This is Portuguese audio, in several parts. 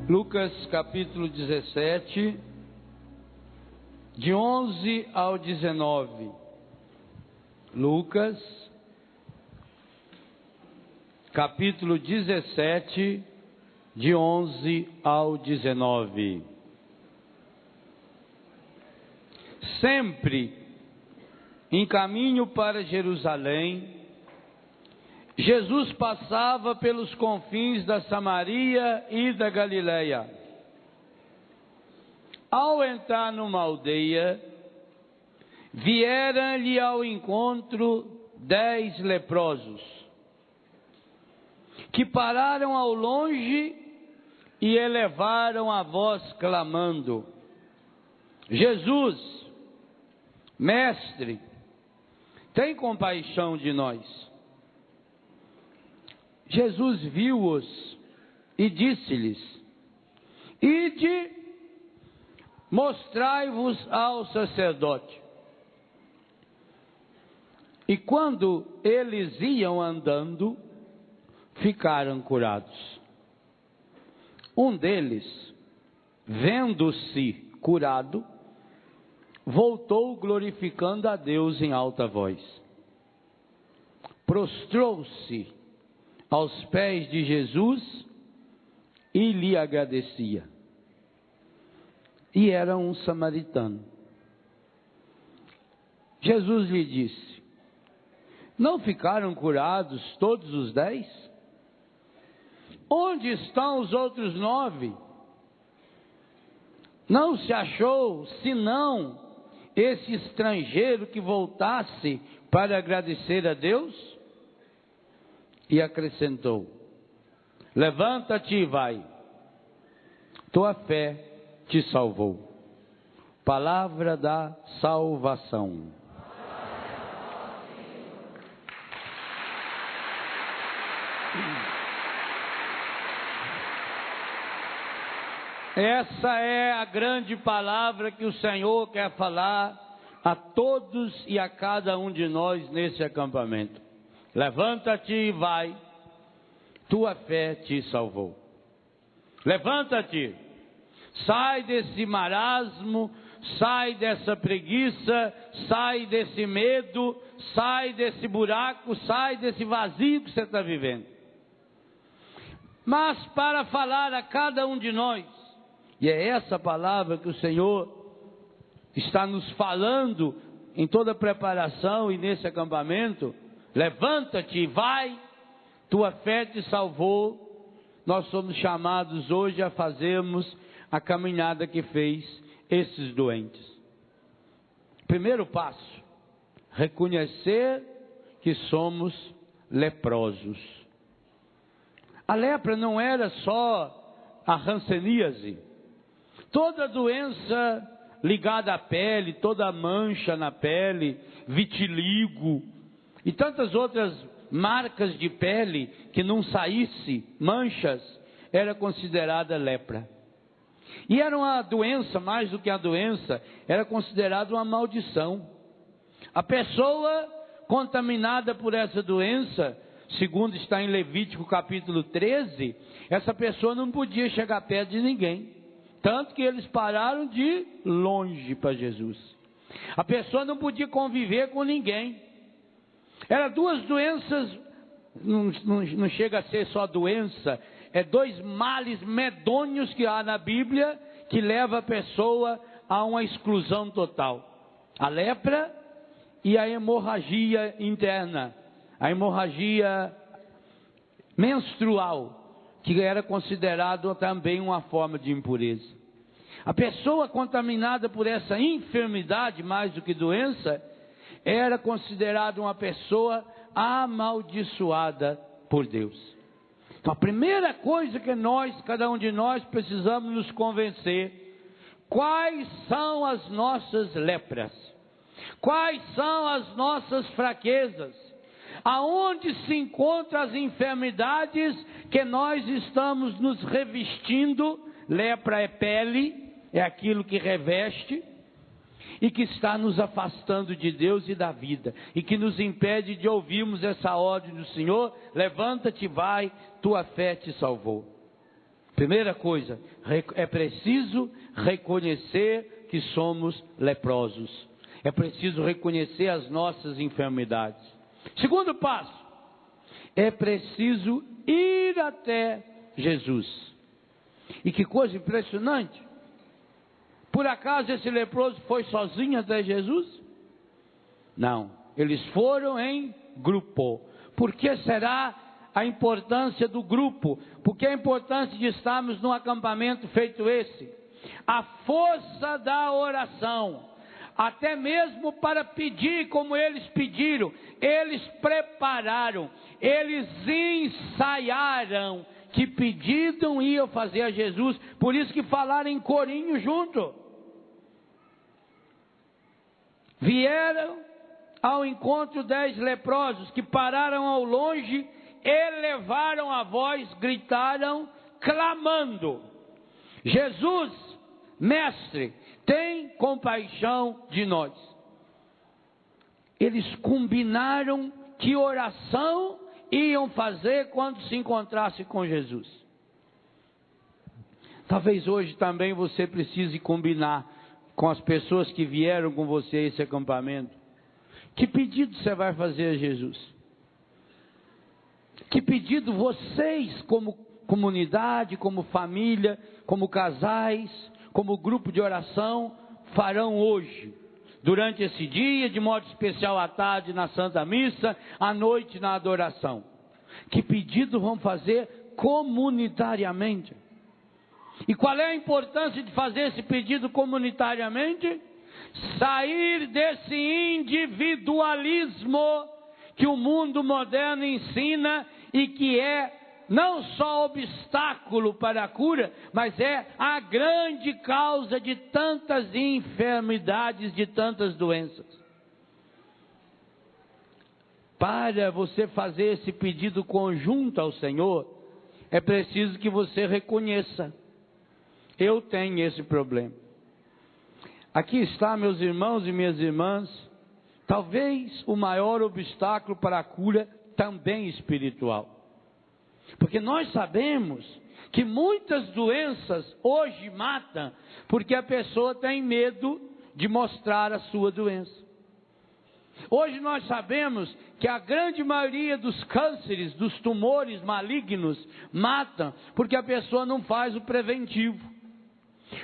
Lucas capítulo 17, de 11 ao 19. Lucas capítulo 17, de 11 ao 19. Sempre em caminho para Jerusalém, Jesus passava pelos confins da Samaria e da Galileia. Ao entrar numa aldeia, vieram-lhe ao encontro 10 leprosos, que pararam ao longe e elevaram a voz clamando: Jesus, Mestre, tem compaixão de nós. Jesus viu-os e disse-lhes: Ide, mostrai-vos ao sacerdote. E quando eles iam andando, ficaram curados. Um deles, vendo-se curado, voltou glorificando a Deus em alta voz. Prostrou-se aos pés de Jesus e lhe agradecia. E era um samaritano. Jesus lhe disse: Não ficaram curados todos os 10? Onde estão os outros 9? Não se achou senão esse estrangeiro que voltasse para agradecer a Deus? E acrescentou: Levanta-te e vai, tua fé te salvou. Palavra da salvação. Essa é a grande palavra que o Senhor quer falar a todos e a cada um de nós nesse acampamento. Levanta-te e vai, tua fé te salvou. Levanta-te, sai desse marasmo, sai dessa preguiça, sai desse medo, sai desse buraco, sai desse vazio que você está vivendo. Mas para falar a cada um de nós, e é essa palavra que o Senhor está nos falando em toda a preparação e nesse acampamento: levanta-te e vai, tua fé te salvou. Nós somos chamados hoje a fazermos a caminhada que fez esses doentes. Primeiro passo: reconhecer que somos leprosos. A lepra não era só a hanseníase. Toda doença ligada à pele, toda mancha na pele, vitiligo e tantas outras marcas de pele que não saísse manchas, era considerada lepra. E era uma doença, mais do que a doença, era considerada uma maldição. A pessoa contaminada por essa doença, segundo está em Levítico capítulo 13, essa pessoa não podia chegar perto de ninguém. Tanto que eles pararam de ir longe para Jesus. A pessoa não podia conviver com ninguém. Eram duas doenças, não chega a ser só doença, é 2 males medonhos que há na Bíblia, que leva a pessoa a uma exclusão total. A lepra e a hemorragia interna, a hemorragia menstrual, que era considerado também uma forma de impureza. A pessoa contaminada por essa enfermidade, mais do que doença, era considerada uma pessoa amaldiçoada por Deus. Então a primeira coisa que cada um de nós precisamos nos convencer: quais são as nossas lepras? Quais são as nossas fraquezas? Aonde se encontram as enfermidades que nós estamos nos revestindo? Lepra é pele, é aquilo que reveste e que está nos afastando de Deus e da vida, e que nos impede de ouvirmos essa ordem do Senhor: levanta-te e vai, tua fé te salvou. Primeira coisa, é preciso reconhecer que somos leprosos. É preciso reconhecer as nossas enfermidades. Segundo passo, é preciso ir até Jesus. E que coisa impressionante. Por acaso esse leproso foi sozinho até Jesus? Não, eles foram em grupo. Por que será a importância do grupo? Por que a importância de estarmos num acampamento feito esse? A força da oração, até mesmo para pedir como eles pediram, eles prepararam, eles ensaiaram que pedido iam fazer a Jesus, por isso que falaram em corinho junto. Vieram ao encontro 10 leprosos que pararam ao longe, elevaram a voz, gritaram, clamando: Jesus, mestre, tem compaixão de nós. Eles combinaram que oração iam fazer quando se encontrasse com Jesus. Talvez hoje também você precise combinar com as pessoas que vieram com você a esse acampamento. Que pedido você vai fazer a Jesus? Que pedido vocês, como comunidade, como família, como casais, como grupo de oração, farão hoje? Durante esse dia, de modo especial à tarde na Santa Missa, à noite na adoração. Que pedido vão fazer comunitariamente? E qual é a importância de fazer esse pedido comunitariamente? Sair desse individualismo que o mundo moderno ensina e que é não só obstáculo para a cura, mas é a grande causa de tantas enfermidades, de tantas doenças. Para você fazer esse pedido conjunto ao Senhor, é preciso que você reconheça: eu tenho esse problema. Aqui está, meus irmãos e minhas irmãs, talvez o maior obstáculo para a cura também espiritual. Porque nós sabemos que muitas doenças hoje matam porque a pessoa tem medo de mostrar a sua doença. Hoje nós sabemos que a grande maioria dos cânceres, dos tumores malignos, matam porque a pessoa não faz o preventivo.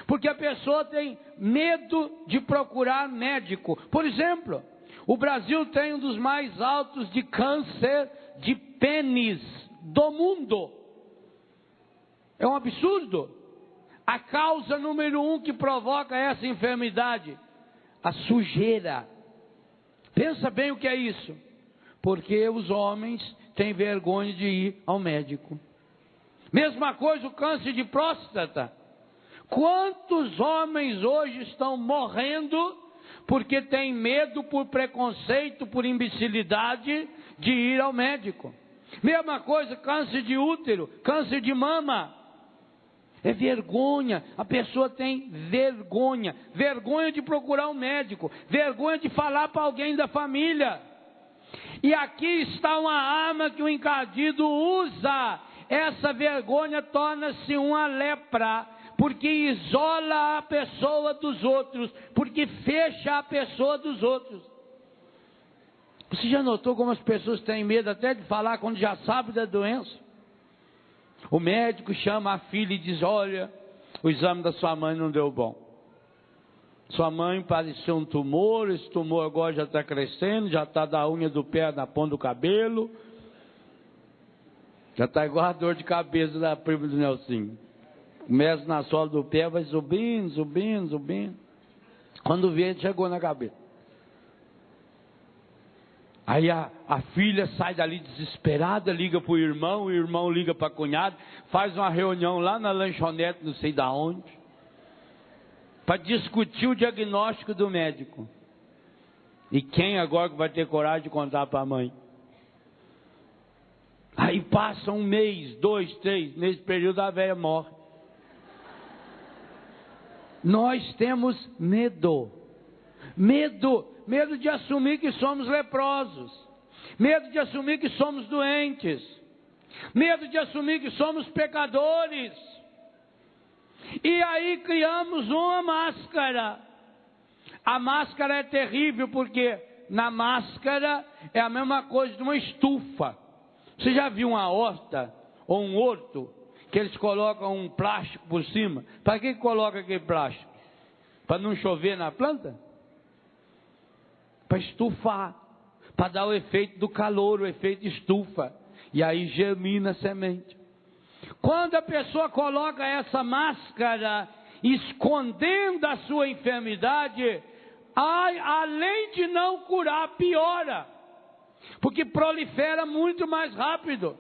Porque a pessoa tem medo de procurar médico. Por exemplo, o Brasil tem um dos mais altos de câncer de pênis do mundo. É um absurdo. A causa número 1 que provoca essa enfermidade: a sujeira. Pensa bem o que é isso. Porque os homens têm vergonha de ir ao médico. Mesma coisa o câncer de próstata. Quantos homens hoje estão morrendo porque têm medo, por preconceito, por imbecilidade, de ir ao médico? Mesma coisa, câncer de útero, câncer de mama. É vergonha, a pessoa tem vergonha. Vergonha de procurar um médico, vergonha de falar para alguém da família. E aqui está uma arma que o encardido usa. Essa vergonha torna-se uma lepra, porque isola a pessoa dos outros, porque fecha a pessoa dos outros. Você já notou como as pessoas têm medo até de falar quando já sabe da doença? O médico chama a filha e diz: olha, o exame da sua mãe não deu bom. Sua mãe parecia um tumor, esse tumor agora já está crescendo, já está da unha do pé na ponta do cabelo. Já está igual a dor de cabeça da prima do Nelsinho. Começa na sola do pé, vai subindo, subindo, subindo. Quando vê, chegou na cabeça. Aí a filha sai dali desesperada, liga para o irmão liga para a cunhada, faz uma reunião lá na lanchonete, não sei da onde, para discutir o diagnóstico do médico. E quem agora que vai ter coragem de contar para a mãe? Aí passa 1 mês, 2, 3, nesse período a velha morre. Nós temos medo de assumir que somos leprosos, medo de assumir que somos doentes, medo de assumir que somos pecadores. E aí criamos uma máscara. A máscara é terrível porque na máscara é a mesma coisa de uma estufa. Você já viu uma horta ou um horto que eles colocam um plástico por cima? Para que coloca aquele plástico? Para não chover na planta? Para estufar, para dar o efeito do calor, o efeito estufa. E aí germina a semente. Quando a pessoa coloca essa máscara, escondendo a sua enfermidade, além de não curar, piora. Porque prolifera muito mais rápido.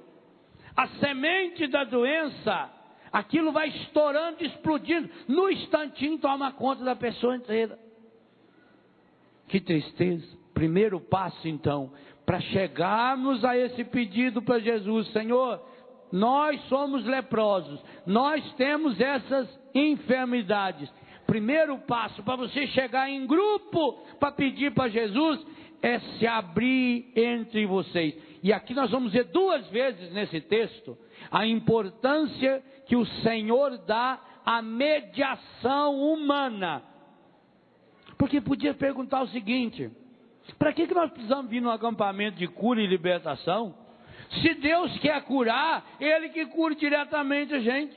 A semente da doença, aquilo vai estourando, explodindo. No instantinho toma conta da pessoa inteira. Que tristeza. Primeiro passo então, para chegarmos a esse pedido para Jesus: Senhor, nós somos leprosos, nós temos essas enfermidades. Primeiro passo para você chegar em grupo para pedir para Jesus é se abrir entre vocês. E aqui nós vamos ver 2 vezes nesse texto a importância que o Senhor dá à mediação humana. Porque podia perguntar o seguinte: para que nós precisamos vir num acampamento de cura e libertação? Se Deus quer curar, Ele que cura diretamente a gente.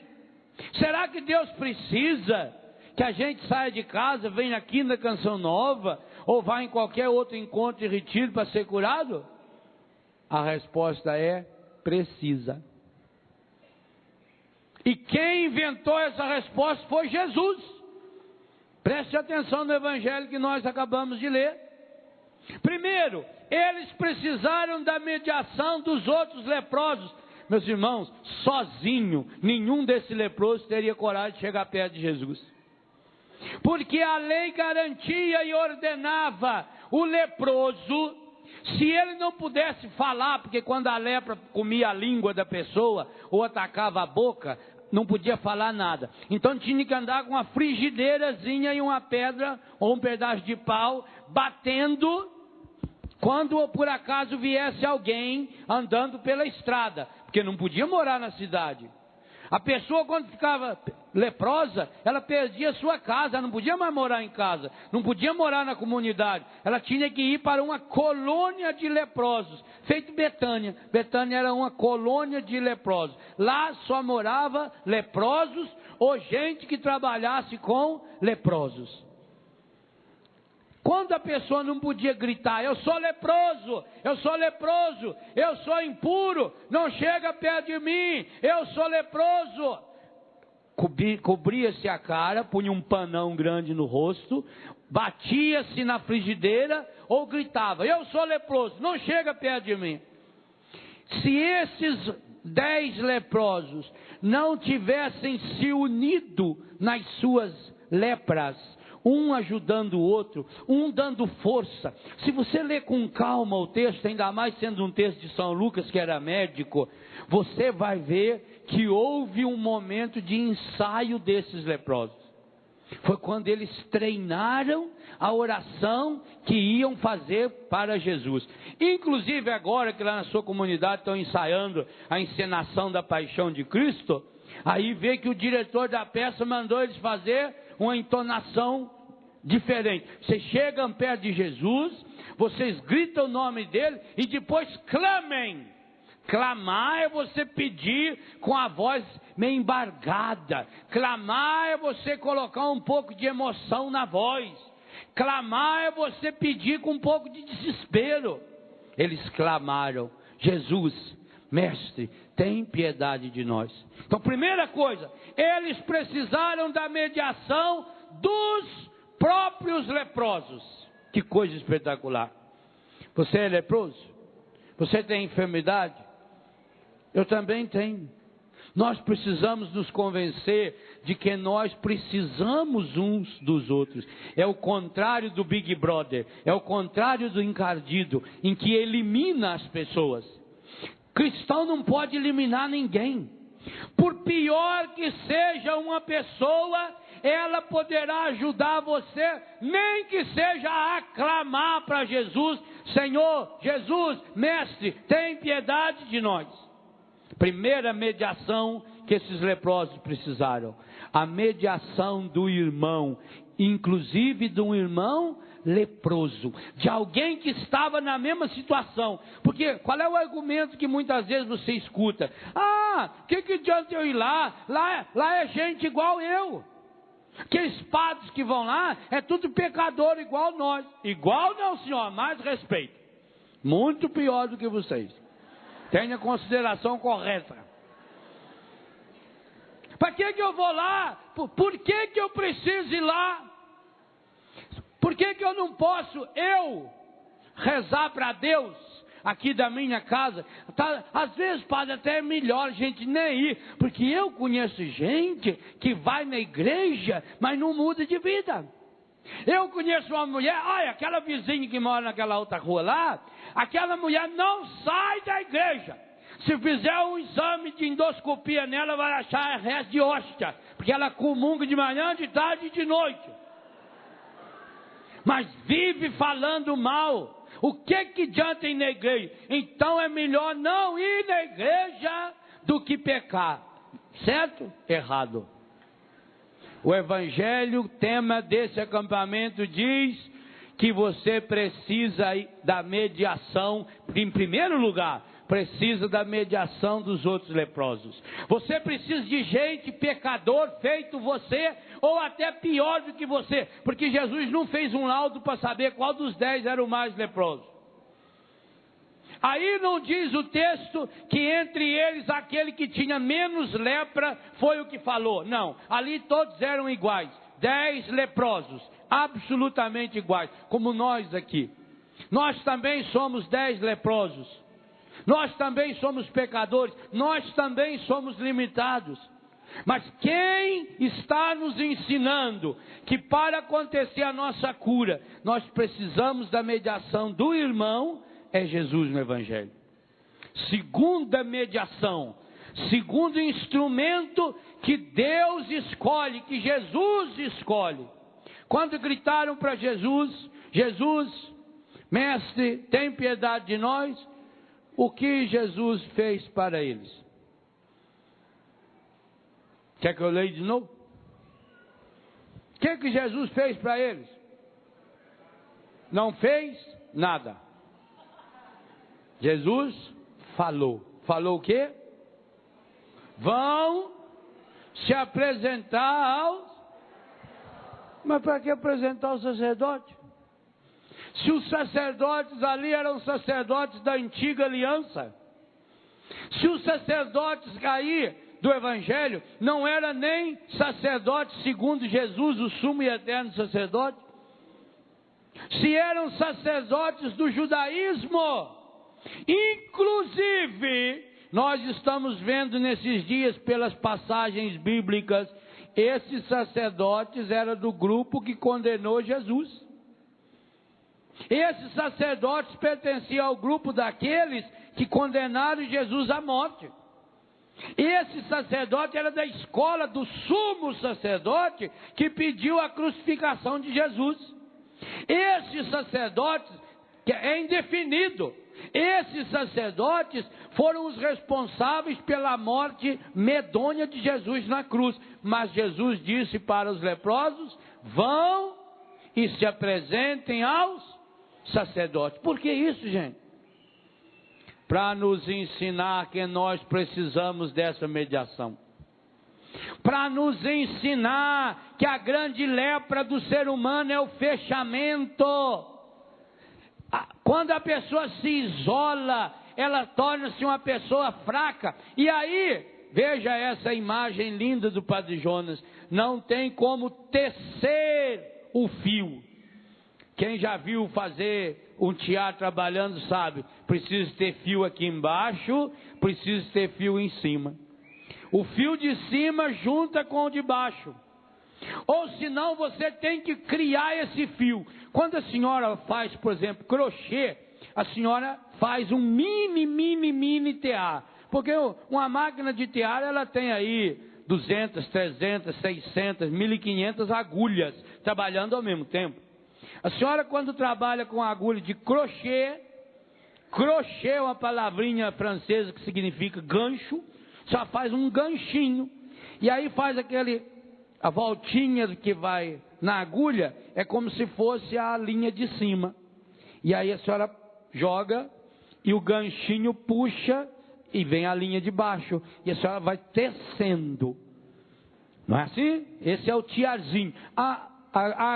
Será que Deus precisa que a gente saia de casa, venha aqui na Canção Nova, ou vá em qualquer outro encontro e retiro para ser curado? A resposta é: precisa. E quem inventou essa resposta foi Jesus. Preste atenção no evangelho que nós acabamos de ler. Primeiro, eles precisaram da mediação dos outros leprosos. Meus irmãos, sozinho, nenhum desses leprosos teria coragem de chegar perto de Jesus. Porque a lei garantia e ordenava o leproso, se ele não pudesse falar, porque quando a lepra comia a língua da pessoa ou atacava a boca, não podia falar nada. Então tinha que andar com uma frigideirazinha e uma pedra ou um pedaço de pau, batendo quando por acaso viesse alguém andando pela estrada, porque não podia morar na cidade. A pessoa, quando ficava leprosa, ela perdia a sua casa, ela não podia mais morar em casa, não podia morar na comunidade, ela tinha que ir para uma colônia de leprosos, feito Betânia. Betânia era uma colônia de leprosos. Lá só morava leprosos ou gente que trabalhasse com leprosos. Quando a pessoa não podia gritar: eu sou leproso, eu sou leproso, eu sou impuro, não chega perto de mim, eu sou leproso. Cobria-se a cara, punha um panão grande no rosto, batia-se na frigideira ou gritava: eu sou leproso, não chega perto de mim. Se esses 10 leprosos não tivessem se unido nas suas lepras, um ajudando o outro, um dando força. Se você ler com calma o texto, ainda mais sendo um texto de São Lucas, que era médico, você vai ver que houve um momento de ensaio desses leprosos. Foi quando eles treinaram a oração que iam fazer para Jesus. Inclusive agora que lá na sua comunidade estão ensaiando a encenação da paixão de Cristo, aí vê que o diretor da peça mandou eles fazer uma entonação diferente. Vocês chegam perto de Jesus, vocês gritam o nome dele e depois clamem. Clamar é você pedir com a voz meio embargada. Clamar é você colocar um pouco de emoção na voz. Clamar é você pedir com um pouco de desespero. Eles clamaram: Jesus, mestre, tem piedade de nós. Então, primeira coisa, eles precisaram da mediação dos próprios leprosos. Que coisa espetacular. Você é leproso? Você tem enfermidade? Eu também tenho. Nós precisamos nos convencer de que nós precisamos uns dos outros. É o contrário do Big Brother, é o contrário do encardido, em que elimina as pessoas. Cristão não pode eliminar ninguém. Por pior que seja uma pessoa, ela poderá ajudar você, nem que seja a aclamar para Jesus: Senhor, Jesus, mestre, tem piedade de nós. Primeira mediação que esses leprosos precisaram, a mediação do irmão, inclusive de um irmão leproso, de alguém que estava na mesma situação. Porque qual é o argumento que muitas vezes você escuta? Que adianta eu ir lá? Lá é gente igual eu. Aqueles padres que vão lá, é tudo pecador igual nós. Igual não, senhor, mais respeito. Muito pior do que vocês. Tenha consideração correta. Para que eu vou lá? Por que eu preciso ir lá? Por que eu não posso rezar para Deus aqui da minha casa? Às vezes, padre, até é melhor a gente nem ir, porque eu conheço gente que vai na igreja, mas não muda de vida. Eu conheço uma mulher, olha, aquela vizinha que mora naquela outra rua lá, aquela mulher não sai da igreja. Se fizer um exame de endoscopia nela, vai achar resto de hóstia, porque ela comunga de manhã, de tarde e de noite. Mas vive falando mal. O que adianta ir na igreja? Então é melhor não ir na igreja do que pecar. Certo? Errado. O evangelho, tema desse acampamento, diz que você precisa da mediação, em primeiro lugar, precisa da mediação dos outros leprosos. Você precisa de gente pecador feito você, ou até pior do que você, porque Jesus não fez um laudo para saber qual dos 10 era o mais leproso. Aí não diz o texto que entre eles aquele que tinha menos lepra foi o que falou. Não, ali todos eram iguais. 10 leprosos, absolutamente iguais, como nós aqui. Nós também somos 10 leprosos. Nós também somos pecadores. Nós também somos limitados. Mas quem está nos ensinando que para acontecer a nossa cura, nós precisamos da mediação do irmão, é Jesus no Evangelho. Segunda mediação, segundo instrumento que Deus escolhe, que Jesus escolhe. Quando gritaram para Jesus, mestre, tem piedade de nós, o que Jesus fez para eles? Quer que eu leia de novo? O que Jesus fez para eles? Não fez nada. Jesus falou. Falou o quê? Vão se apresentar aos... Mas para que apresentar aos sacerdotes? Se os sacerdotes ali eram sacerdotes da antiga aliança. Se os sacerdotes aí do Evangelho não eram nem sacerdotes segundo Jesus, o sumo e eterno sacerdote. Se eram sacerdotes do judaísmo. Inclusive, nós estamos vendo nesses dias pelas passagens bíblicas, esses sacerdotes eram do grupo que condenou Jesus. Esses sacerdotes pertenciam ao grupo daqueles que condenaram Jesus à morte. Esse sacerdote era da escola do sumo sacerdote que pediu a crucificação de Jesus. Esses sacerdotes, que é indefinido, esses sacerdotes foram os responsáveis pela morte medonha de Jesus na cruz. Mas Jesus disse para os leprosos: vão e se apresentem aos sacerdotes. Por que isso, gente? Para nos ensinar que nós precisamos dessa mediação. Para nos ensinar que a grande lepra do ser humano é o fechamento. Quando a pessoa se isola, ela torna-se uma pessoa fraca. E aí, veja essa imagem linda do Padre Jonas. Não tem como tecer o fio. Quem já viu fazer um teatro trabalhando sabe, precisa ter fio aqui embaixo, precisa ter fio em cima. O fio de cima junta com o de baixo. Ou senão você tem que criar esse fio. Quando a senhora faz, por exemplo, crochê, a senhora faz um mini tear. Porque uma máquina de tear, ela tem aí 200, 300, 600, 1.500 agulhas trabalhando ao mesmo tempo. A senhora, quando trabalha com agulha de crochê, Crochê é uma palavrinha francesa que significa gancho. Só faz um ganchinho. E aí faz a voltinha que vai na agulha, é como se fosse a linha de cima. E aí a senhora joga e o ganchinho puxa e vem a linha de baixo. E a senhora vai tecendo. Não é assim? Esse é o tiarzinho. A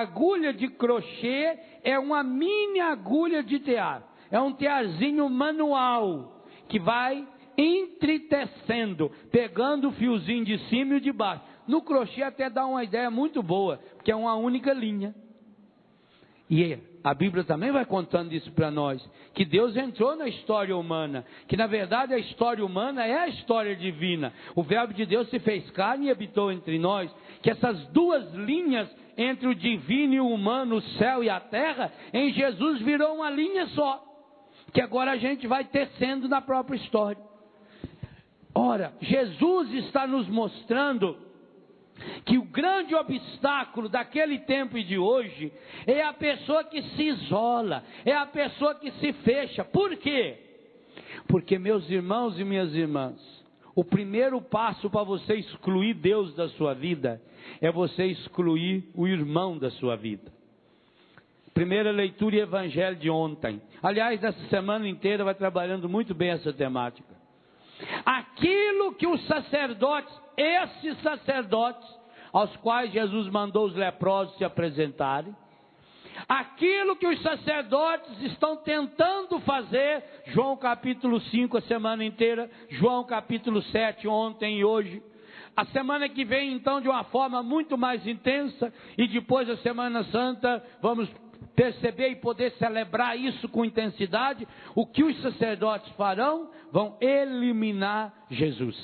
agulha de crochê é uma mini agulha de tear. É um tearzinho manual que vai entretecendo, pegando o fiozinho de cima e o de baixo. No crochê até dá uma ideia muito boa, porque é uma única linha. E a Bíblia também vai contando isso para nós, que Deus entrou na história humana, que na verdade a história humana é a história divina. O verbo de Deus se fez carne e habitou entre nós, que essas duas linhas entre o divino e o humano, o céu e a terra, em Jesus virou uma linha só, que agora a gente vai tecendo na própria história. Ora, Jesus está nos mostrando que o grande obstáculo daquele tempo e de hoje é a pessoa que se isola, é a pessoa que se fecha. Por quê? Porque, meus irmãos e minhas irmãs, o primeiro passo para você excluir Deus da sua vida é você excluir o irmão da sua vida. Primeira leitura e evangelho de ontem. Aliás, nessa semana inteira vai trabalhando muito bem essa temática. Aquilo que os sacerdotes, esses sacerdotes, aos quais Jesus mandou os leprosos se apresentarem, aquilo que os sacerdotes estão tentando fazer, João capítulo 5 a semana inteira, João capítulo 7 ontem e hoje, a semana que vem então de uma forma muito mais intensa, e depois da Semana Santa vamos perceber e poder celebrar isso com intensidade. O que os sacerdotes farão? Vão eliminar Jesus.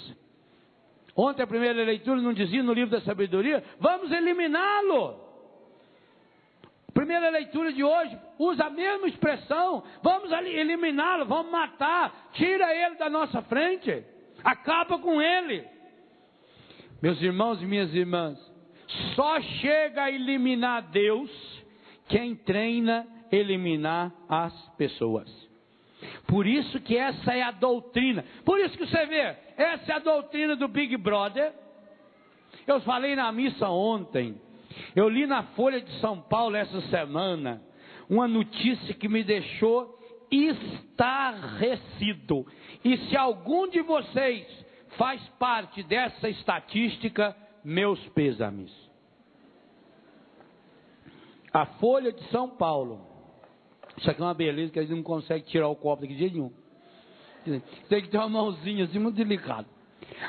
Ontem a primeira leitura não dizia no livro da sabedoria, vamos eliminá-lo. Primeira leitura de hoje usa a mesma expressão, vamos eliminá-lo, vamos matar, tira ele da nossa frente, acaba com ele. Meus irmãos e minhas irmãs, só chega a eliminar Deus quem treina eliminar as pessoas. Por isso que essa é a doutrina. Por isso que você vê, essa é a doutrina do Big Brother. Eu falei na missa ontem. Eu li na Folha de São Paulo essa semana uma notícia que me deixou estarrecido. E se algum de vocês faz parte dessa estatística, meus pêsames. A Folha de São Paulo. Isso aqui é uma beleza que a gente não consegue tirar o copo daqui de jeito nenhum. Tem que ter uma mãozinha assim muito delicada.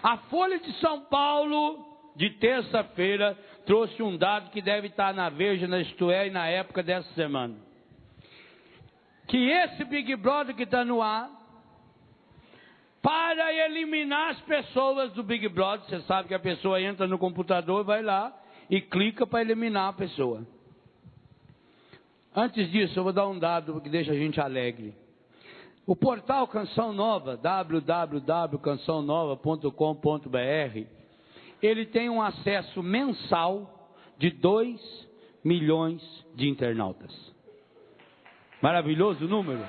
A Folha de São Paulo, de terça-feira, trouxe um dado que deve estar na Veja, na Isto É, e na época dessa semana. Que esse Big Brother que está no ar, para eliminar as pessoas do Big Brother, você sabe que a pessoa entra no computador, vai lá e clica para eliminar a pessoa. Antes disso, eu vou dar um dado que deixa a gente alegre. O portal Canção Nova, www.cançãonova.com.br, ele tem um acesso mensal de 2 milhões de internautas. Maravilhoso número.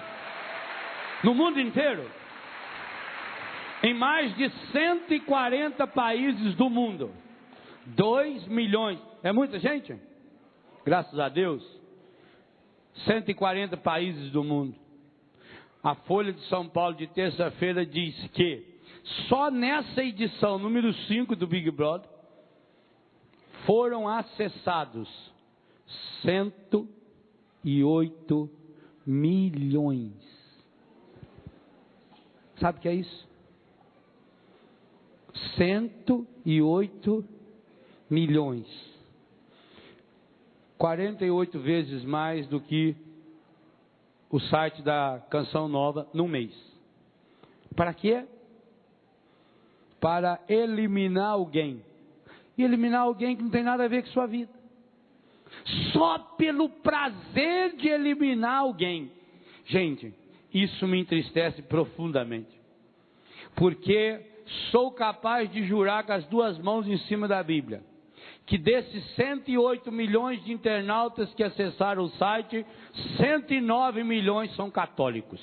No mundo inteiro. Em mais de 140 países do mundo. 2 milhões. É muita gente? Graças a Deus. 140 países do mundo. A Folha de São Paulo de terça-feira diz que só nessa edição número 5 do Big Brother foram acessados 108 milhões. Sabe o que é isso? 108 milhões. 48 vezes mais do que o site da Canção Nova num mês. Para quê? Para eliminar alguém. E eliminar alguém que não tem nada a ver com sua vida. Só pelo prazer de eliminar alguém. Gente, isso me entristece profundamente. Porque sou capaz de jurar com as 2 mãos em cima da Bíblia, que desses 108 milhões de internautas que acessaram o site, 109 milhões são católicos.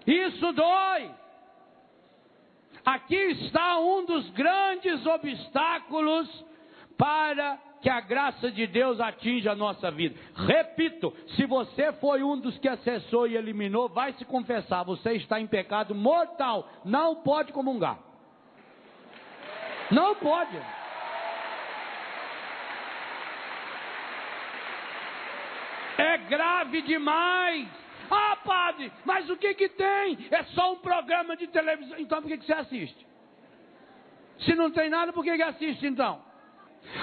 Isso dói. Aqui está um dos grandes obstáculos para que a graça de Deus atinja a nossa vida. Repito, se você foi um dos que acessou e eliminou, vai se confessar, você está em pecado mortal, não pode comungar. Não pode. É grave demais. Ah, padre, mas o que tem? É só um programa de televisão. Então por que você assiste? Se não tem nada, por que assiste então?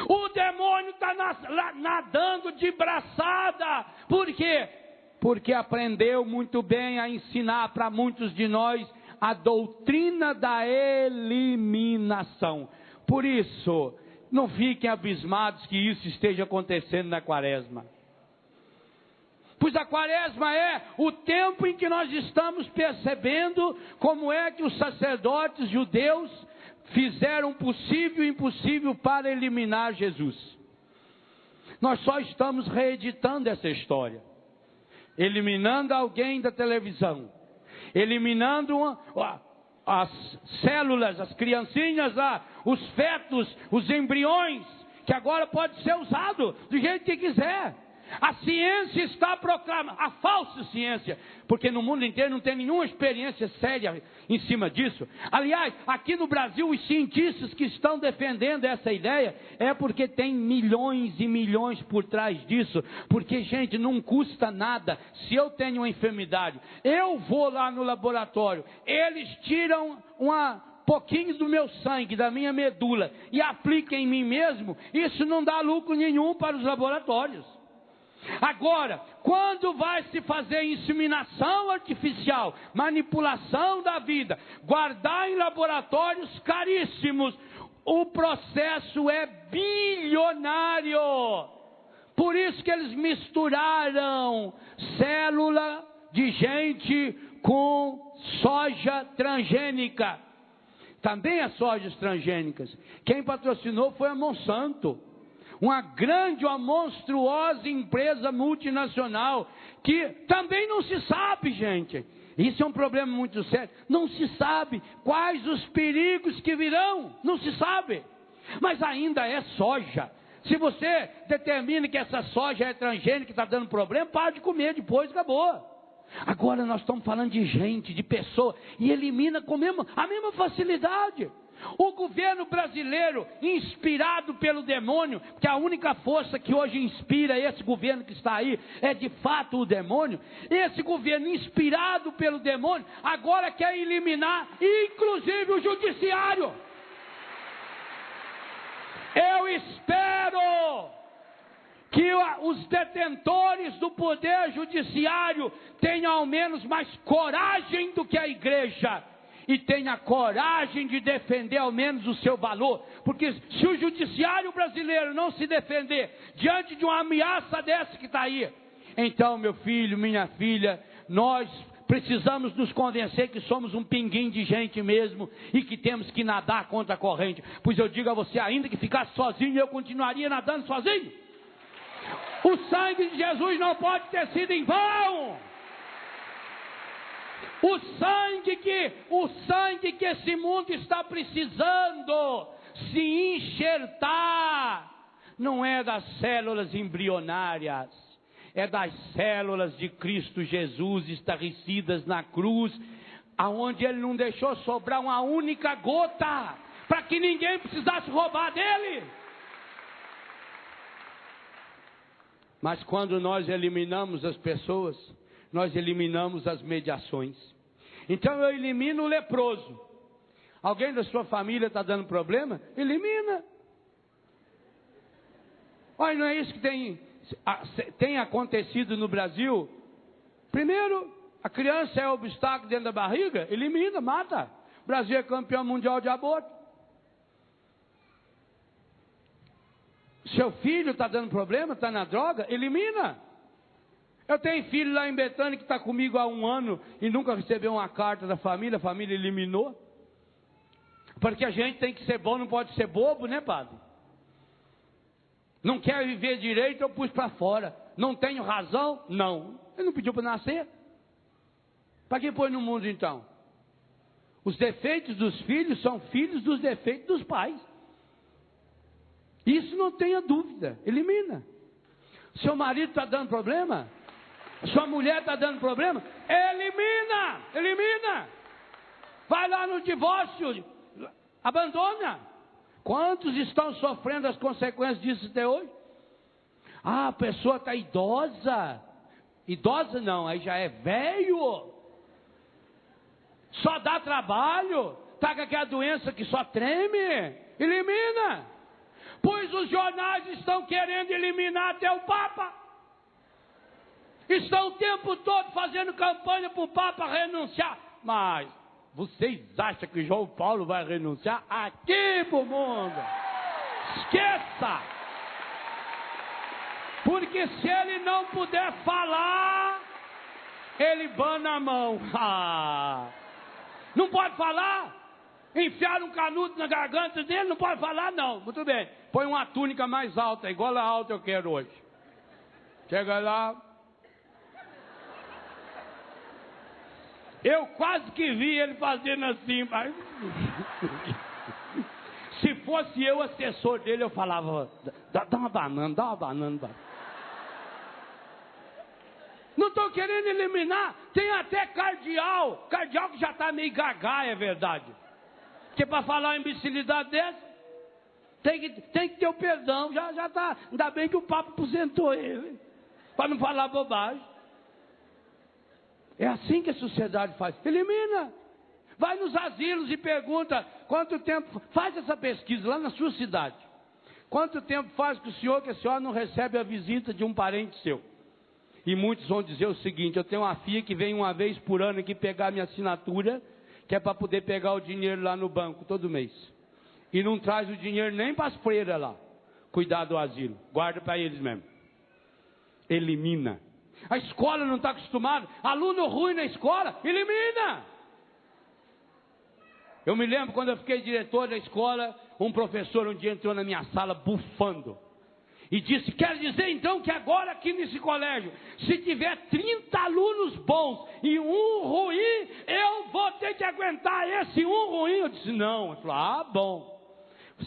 O demônio está nadando de braçada. Por quê? Porque aprendeu muito bem a ensinar para muitos de nós a doutrina da eliminação. Por isso, não fiquem abismados que isso esteja acontecendo na quaresma. Pois a quaresma é o tempo em que nós estamos percebendo como é que os sacerdotes judeus fizeram possível e impossível para eliminar Jesus. Nós só estamos reeditando essa história. Eliminando alguém da televisão. Eliminando as células, as criancinhas lá, os fetos, os embriões, que agora pode ser usado do jeito que quiser. A ciência está proclamando, a falsa ciência, porque no mundo inteiro não tem nenhuma experiência séria em cima disso. Aliás, aqui no Brasil, os cientistas que estão defendendo essa ideia, é porque tem milhões e milhões por trás disso, porque, gente, não custa nada. Se eu tenho uma enfermidade, eu vou lá no laboratório, eles tiram pouquinho do meu sangue, da minha medula, e aplicam em mim mesmo, isso não dá lucro nenhum para os laboratórios. Agora, quando vai se fazer inseminação artificial, manipulação da vida, guardar em laboratórios caríssimos, o processo é bilionário. Por isso que eles misturaram célula de gente com soja transgênica. Também as sojas transgênicas. Quem patrocinou foi a Monsanto. Uma grande, uma monstruosa empresa multinacional, que também não se sabe, gente. Isso é um problema muito sério. Não se sabe quais os perigos que virão. Não se sabe. Mas ainda é soja. Se você determina que essa soja é transgênica, que está dando problema, para de comer depois, acabou. Agora nós estamos falando de gente, de pessoa, e elimina com a mesma facilidade. O governo brasileiro, inspirado pelo demônio, que a única força que hoje inspira esse governo que está aí, é de fato o demônio. Esse governo inspirado pelo demônio, agora quer eliminar, inclusive o judiciário. Eu espero que os detentores do poder judiciário tenham ao menos mais coragem do que a igreja. E tenha coragem de defender ao menos o seu valor. Porque se o judiciário brasileiro não se defender diante de uma ameaça dessa que está aí, então, meu filho, minha filha, nós precisamos nos convencer que somos um pinguim de gente mesmo e que temos que nadar contra a corrente. Pois eu digo a você, ainda que ficasse sozinho, eu continuaria nadando sozinho. O sangue de Jesus não pode ter sido em vão. O sangue que esse mundo está precisando se enxertar, não é das células embrionárias, é das células de Cristo Jesus estarrecidas na cruz, aonde Ele não deixou sobrar uma única gota, para que ninguém precisasse roubar dele. Mas quando nós eliminamos as pessoas, nós eliminamos as mediações. Então eu elimino o leproso. Alguém da sua família está dando problema? Elimina. Olha, não é isso que tem acontecido no Brasil? Primeiro, a criança é obstáculo dentro da barriga? Elimina, mata. O Brasil é campeão mundial de aborto. Seu filho está dando problema, está na droga? Elimina. Eu tenho filho lá em Betânia que está comigo há 1 ano e nunca recebeu uma carta da família, a família eliminou. Porque a gente tem que ser bom, não pode ser bobo, né, padre? Não quer viver direito, eu pus para fora. Não tenho razão? Não. Ele não pediu para nascer. Para que põe no mundo então? Os defeitos dos filhos são filhos dos defeitos dos pais. Isso não tenha dúvida, elimina. Seu marido está dando problema? Sua mulher está dando problema? Elimina, elimina. Vai lá no divórcio, abandona. Quantos estão sofrendo as consequências disso até hoje? Ah, a pessoa está idosa. Idosa não, aí já é velho. Só dá trabalho. Está com aquela doença que só treme. Elimina. Pois os jornais estão querendo eliminar até o Papa. Estão o tempo todo fazendo campanha para o Papa renunciar. Mas vocês acham que João Paulo vai renunciar aqui para o mundo? Esqueça! Porque se ele não puder falar, ele bana a mão. Não pode falar? Enfiar um canudo na garganta dele? Não pode falar? Não. Muito bem. Põe uma túnica mais alta, igual a alta eu quero hoje. Chega lá. Eu quase que vi ele fazendo assim, mas... Se fosse eu assessor dele, eu falava, dá uma banana, dá uma banana. Não estou querendo eliminar, tem até cardeal que já está meio gagá, é verdade. Porque para falar uma imbecilidade dessa, tem que ter o perdão, já está, ainda bem que o Papa aposentou ele, para não falar bobagem. É assim que a sociedade faz, elimina. Vai nos asilos e pergunta quanto tempo, faz essa pesquisa lá na sua cidade. Quanto tempo faz que a senhora não recebe a visita de um parente seu? E muitos vão dizer o seguinte, eu tenho uma filha que vem uma vez por ano aqui pegar minha assinatura, que é para poder pegar o dinheiro lá no banco todo mês. E não traz o dinheiro nem para as freiras lá. Cuidado do asilo, guarda para eles mesmo. Elimina. A escola não está acostumada, aluno ruim na escola, elimina. Eu me lembro quando eu fiquei diretor da escola, um professor um dia entrou na minha sala bufando. E disse, quer dizer então que agora aqui nesse colégio, se tiver 30 alunos bons e um ruim, eu vou ter que aguentar esse um ruim? Eu disse, não. Ele falou, bom.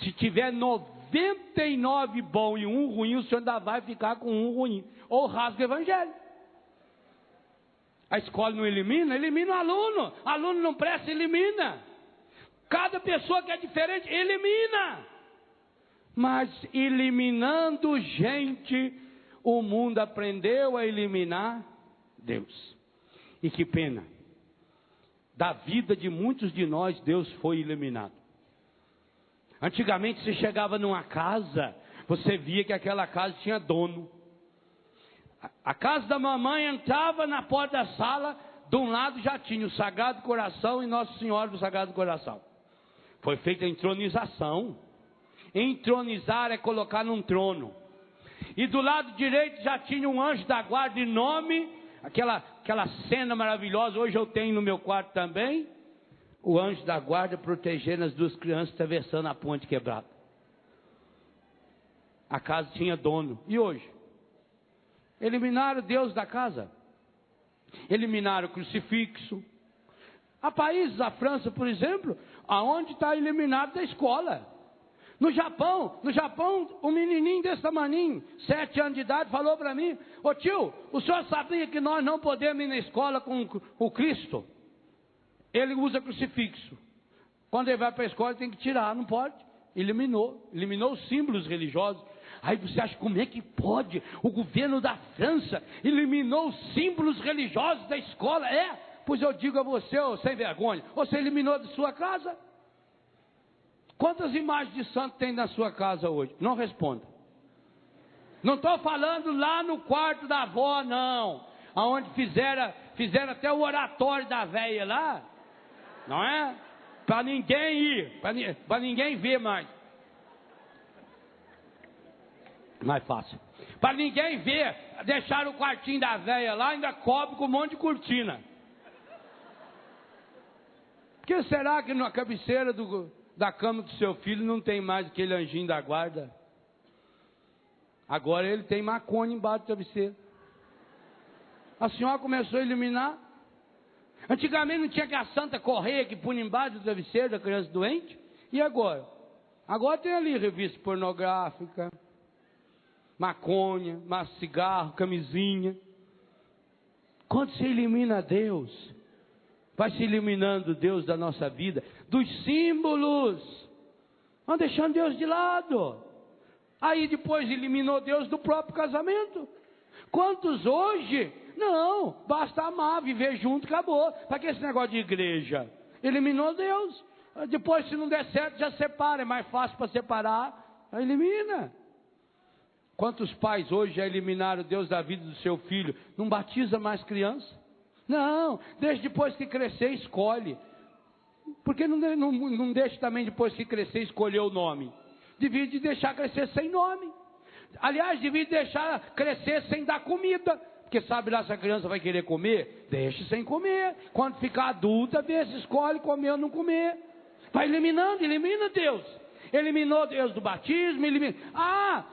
Se tiver 99 bons e um ruim, o senhor ainda vai ficar com um ruim. Ou rasga o evangelho. A escola não elimina? Elimina o aluno. Aluno não presta, elimina. Cada pessoa que é diferente, elimina. Mas eliminando gente, o mundo aprendeu a eliminar Deus. E que pena. Da vida de muitos de nós, Deus foi eliminado. Antigamente você chegava numa casa, você via que aquela casa tinha dono. A casa da mamãe entrava na porta da sala, de um lado já tinha o Sagrado Coração e Nossa Senhora do Sagrado Coração. Foi feita a entronização. Entronizar é colocar num trono. E do lado direito já tinha um anjo da guarda de nome, aquela cena maravilhosa, hoje eu tenho no meu quarto também, o anjo da guarda protegendo as duas crianças atravessando a ponte quebrada. A casa tinha dono. E hoje? Eliminaram Deus da casa. Eliminaram o crucifixo. Há países, a França, por exemplo, aonde está eliminado da escola. No Japão, um menininho desse tamaninho, 7 anos de idade, falou para mim, ô tio, o senhor sabia que nós não podemos ir na escola com o Cristo? Ele usa crucifixo. Quando ele vai para a escola, ele tem que tirar, não pode. Eliminou os símbolos religiosos. Aí você acha, como é que pode? O governo da França eliminou os símbolos religiosos da escola. Pois eu digo a você, ô sem vergonha, você eliminou de sua casa? Quantas imagens de santo tem na sua casa hoje? Não responda. Não estou falando lá no quarto da avó, não. Aonde fizeram até o oratório da velha lá. Não é? Para ninguém ir, para ninguém ver mais. Mais fácil. Para ninguém ver, deixaram o quartinho da velha lá, ainda cobre com um monte de cortina. Por que será que na cabeceira da cama do seu filho não tem mais aquele anjinho da guarda? Agora ele tem maconha embaixo do travesseiro. A senhora começou a eliminar. Antigamente não tinha aquela santa correia que punha embaixo do travesseiro da criança doente. E agora? Agora tem ali revista pornográfica, maconha, cigarro, camisinha. Quando se elimina Deus, vai se eliminando Deus da nossa vida, dos símbolos. Vão deixando Deus de lado. Aí depois eliminou Deus do próprio casamento. Quantos hoje? Não, basta amar, viver junto, acabou. Para que esse negócio de igreja? Eliminou Deus. Depois, se não der certo, já separa. É mais fácil para separar, elimina. Quantos pais hoje já eliminaram Deus da vida do seu filho? Não batiza mais criança? Não, deixa depois que crescer, escolhe. Por que não deixa também depois que crescer escolher o nome? Devia de deixar crescer sem nome. Aliás, devia deixar crescer sem dar comida. Porque sabe lá se a criança vai querer comer? Deixa sem comer. Quando ficar adulta, vê se escolhe comer ou não comer. Vai eliminando, elimina Deus. Eliminou Deus do batismo, elimina.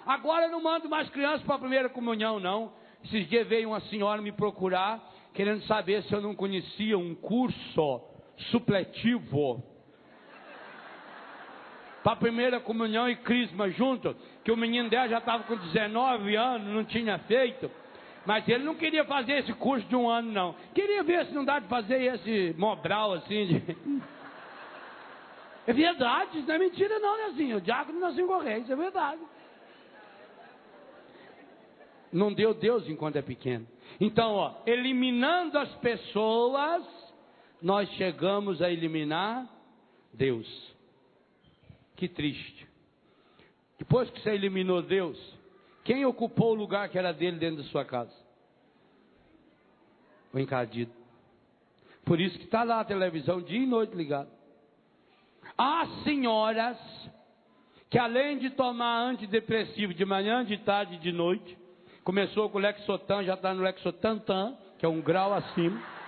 Agora eu não mando mais crianças para a primeira comunhão, não. Esses dias veio uma senhora me procurar, querendo saber se eu não conhecia um curso supletivo para a primeira comunhão e crisma junto, que o menino dela já estava com 19 anos, não tinha feito, mas ele não queria fazer esse curso de um ano, não. Queria ver se não dá de fazer esse Mobral assim. É verdade, isso não é mentira não, Nezinho. O diácono nasceu em Correia, isso é verdade. Não deu Deus enquanto é pequeno. Então, eliminando as pessoas, nós chegamos a eliminar Deus. Que triste. Depois que você eliminou Deus, quem ocupou o lugar que era dele dentro da sua casa? O encardido. Por isso que está lá a televisão dia e noite ligada. Há senhoras que além de tomar antidepressivo de manhã, de tarde e de noite, começou com o Lexotan, já está no Lexotantan, que é um grau acima.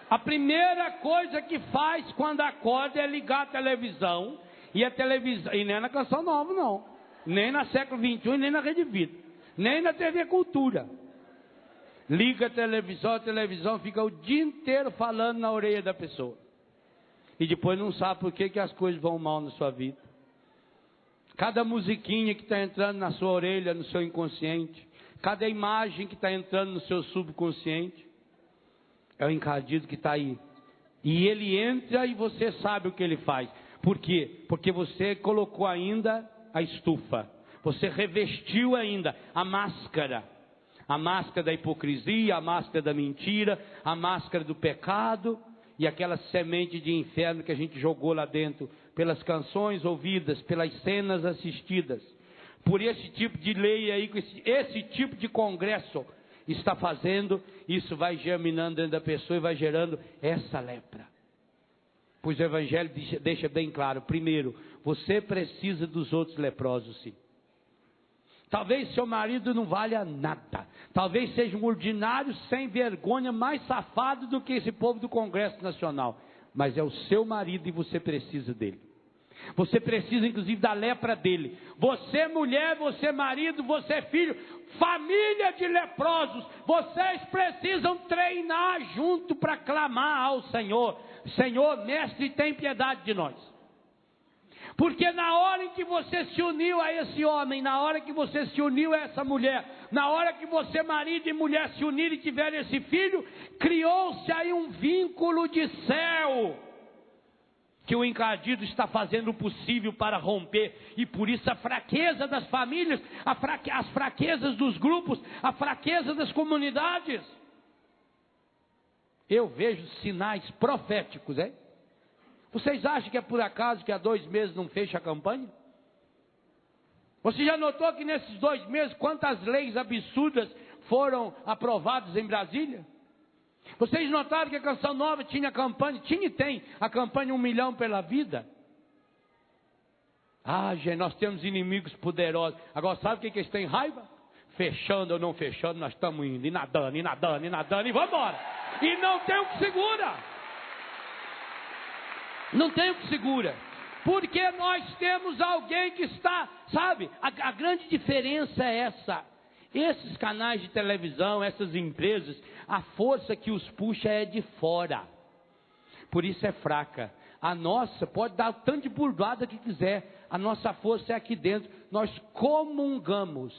A primeira coisa que faz quando acorda é ligar a televisão, e a televisão, e nem é na Canção Nova não, nem na Século XXI, nem na Rede Vida, nem na TV Cultura. Liga a televisão fica o dia inteiro falando na orelha da pessoa. E depois não sabe por que as coisas vão mal na sua vida. Cada musiquinha que está entrando na sua orelha, no seu inconsciente, cada imagem que está entrando no seu subconsciente, é o encardido que está aí. E ele entra e você sabe o que ele faz. Por quê? Porque você colocou ainda a estufa. Você revestiu ainda a máscara. A máscara da hipocrisia, a máscara da mentira, a máscara do pecado e aquela semente de inferno que a gente jogou lá dentro, pelas canções ouvidas, pelas cenas assistidas, por esse tipo de lei aí, esse tipo de congresso está fazendo, isso vai germinando dentro da pessoa e vai gerando essa lepra. Pois o Evangelho deixa bem claro, primeiro, você precisa dos outros leprosos sim. Talvez seu marido não valha nada. Talvez seja um ordinário sem vergonha, mais safado do que esse povo do Congresso Nacional. Mas é o seu marido e você precisa dele. Você precisa inclusive da lepra dele. Você mulher, você marido, você filho, família de leprosos. Vocês precisam treinar junto para clamar ao Senhor. Senhor, mestre, tem piedade de nós. Porque na hora em que você se uniu a esse homem, na hora que você se uniu a essa mulher, na hora que você, marido e mulher, se unirem e tiverem esse filho, criou-se aí um vínculo de céu, que o encardido está fazendo o possível para romper, e por isso a fraqueza das famílias, as fraquezas dos grupos, a fraqueza das comunidades. Eu vejo sinais proféticos, hein? Vocês acham que é por acaso que há 2 meses não fecha a campanha? Você já notou que nesses 2 meses quantas leis absurdas foram aprovadas em Brasília? Vocês notaram que a Canção Nova tinha campanha, tinha e tem a campanha 1 milhão pela vida? Gente, nós temos inimigos poderosos. Agora sabe o que eles têm raiva? Fechando ou não fechando, nós estamos indo, e nadando, e vamos embora. E não tem o que segura. Não tem o que segura, porque nós temos alguém que está, sabe, a grande diferença é essa, Esses canais de televisão, essas empresas, a força que os puxa é de fora. Por isso é fraca. A nossa pode dar o tanto de burdoada que quiser. A nossa força é aqui dentro. Nós comungamos.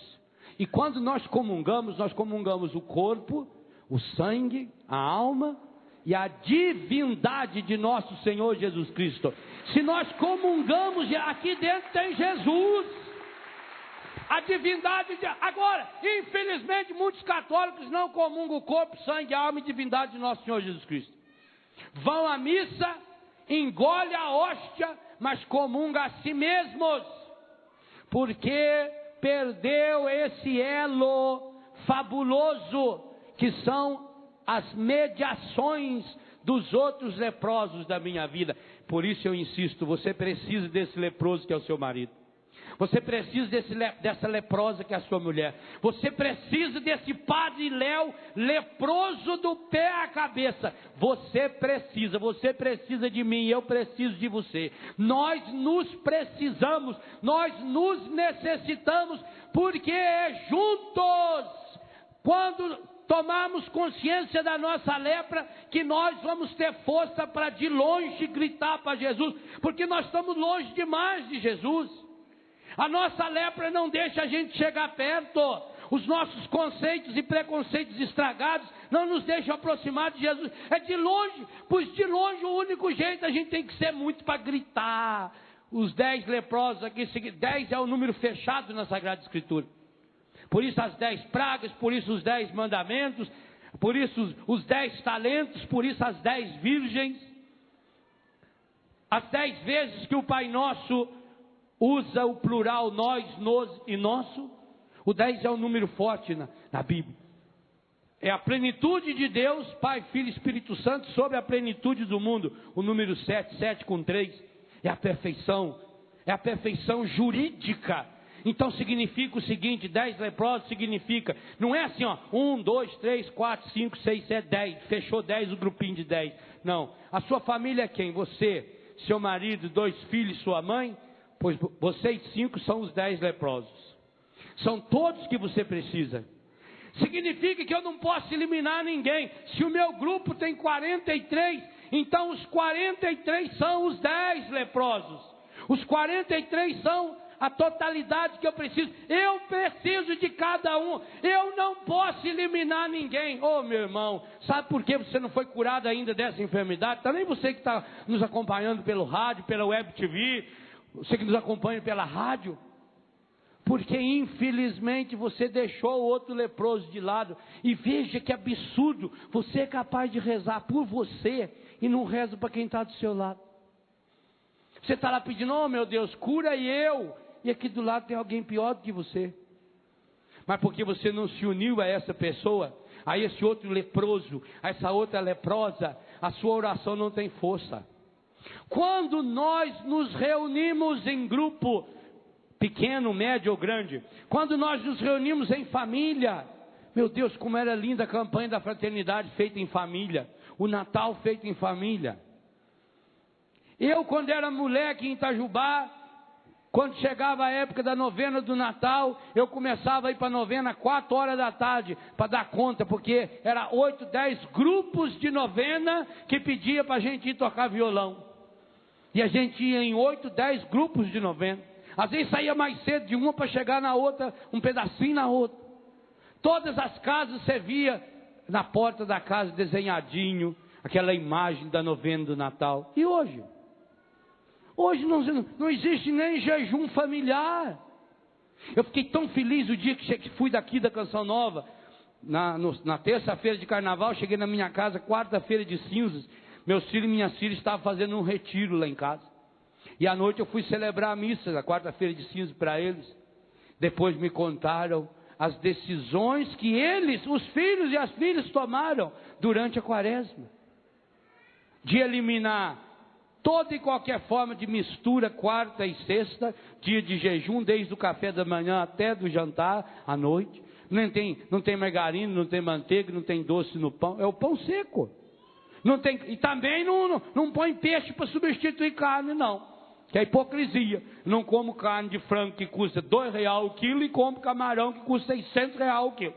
E quando nós comungamos o corpo, o sangue, a alma e a divindade de nosso Senhor Jesus Cristo. Se nós comungamos, aqui dentro tem Jesus. A divindade Agora, infelizmente, muitos católicos não comungam o corpo, sangue, alma e divindade de nosso Senhor Jesus Cristo. Vão à missa, engole a hóstia, mas comungam a si mesmos, porque perdeu esse elo fabuloso, que são as mediações dos outros leprosos da minha vida. Por isso eu insisto, você precisa desse leproso que é o seu marido. Você precisa dessa leprosa que é a sua mulher. Você precisa desse padre Léo, leproso do pé à cabeça. Você precisa de mim, eu preciso de você. Nós nos precisamos, nós nos necessitamos, porque é juntos, quando tomarmos consciência da nossa lepra, que nós vamos ter força para de longe gritar para Jesus, porque nós estamos longe demais de Jesus. A nossa lepra não deixa a gente chegar perto. Os nossos conceitos e preconceitos estragados não nos deixam aproximar de Jesus. É de longe, pois de longe o único jeito, a gente tem que ser muito para gritar. Os 10 leprosos aqui, 10 é o número fechado na Sagrada Escritura. Por isso as 10 pragas, por isso os 10 mandamentos, por isso os 10 talentos, por isso as 10 virgens. As 10 vezes que o Pai Nosso usa o plural nós, nos e nosso. O 10 é um número forte na Bíblia. É a plenitude de Deus, Pai, Filho e Espírito Santo, sobre a plenitude do mundo. O número 7, 7 com 3, é a perfeição jurídica. Então significa o seguinte, 10 leprosos significa, não é assim, 1, 2, 3, 4, 5, 6, 7, 10, fechou 10, o grupinho de 10. Não, a sua família é quem? Você, seu marido, 2 filhos, sua mãe. Pois vocês 5 são os 10 leprosos. São todos que você precisa. Significa que eu não posso eliminar ninguém. Se o meu grupo tem 43, então os 43 são os 10 leprosos. Os 43 são a totalidade que eu preciso. Eu preciso de cada um. Eu não posso eliminar ninguém. Ô meu irmão, sabe por que você não foi curado ainda dessa enfermidade? Também você que está nos acompanhando pelo rádio, pela web TV, você que nos acompanha pela rádio, porque infelizmente você deixou o outro leproso de lado. E veja que absurdo, você é capaz de rezar por você e não reza para quem está do seu lado. Você está lá pedindo, oh meu Deus, cura eu, e aqui do lado tem alguém pior do que você. Mas porque você não se uniu a essa pessoa, a esse outro leproso, a essa outra leprosa, a sua oração não tem força. Quando nós nos reunimos em grupo, pequeno, médio ou grande, quando nós nos reunimos em família, meu Deus, como era linda a campanha da fraternidade feita em família, o Natal feito em família. Eu, quando era moleque em Itajubá, quando chegava a época da novena do Natal, eu começava a ir para a novena 4 horas da tarde, para dar conta, porque era 8, 10 grupos de novena que pedia para a gente ir tocar violão. E a gente ia em 8, 10 grupos de novena. Às vezes saía mais cedo de uma para chegar na outra, um pedacinho na outra. Todas as casas você via na porta da casa desenhadinho, aquela imagem da novena do Natal. E hoje? Hoje não existe nem jejum familiar. Eu fiquei tão feliz o dia que fui daqui da Canção Nova. Na terça-feira de carnaval, cheguei na minha casa, quarta-feira de cinzas. Meus filhos e minhas filhas estavam fazendo um retiro lá em casa. E à noite eu fui celebrar a missa, na quarta-feira de cinzas, para eles. Depois me contaram as decisões que eles, os filhos e as filhas, tomaram durante a quaresma. De eliminar toda e qualquer forma de mistura, quarta e sexta, dia de jejum, desde o café da manhã até do jantar, à noite. Não tem margarina, não tem manteiga, não tem doce no pão, é o pão seco. Não tem, e também não põe peixe para substituir carne, não. Que é hipocrisia. Não como carne de frango que custa R$2 o quilo e como camarão que custa R$600 o quilo.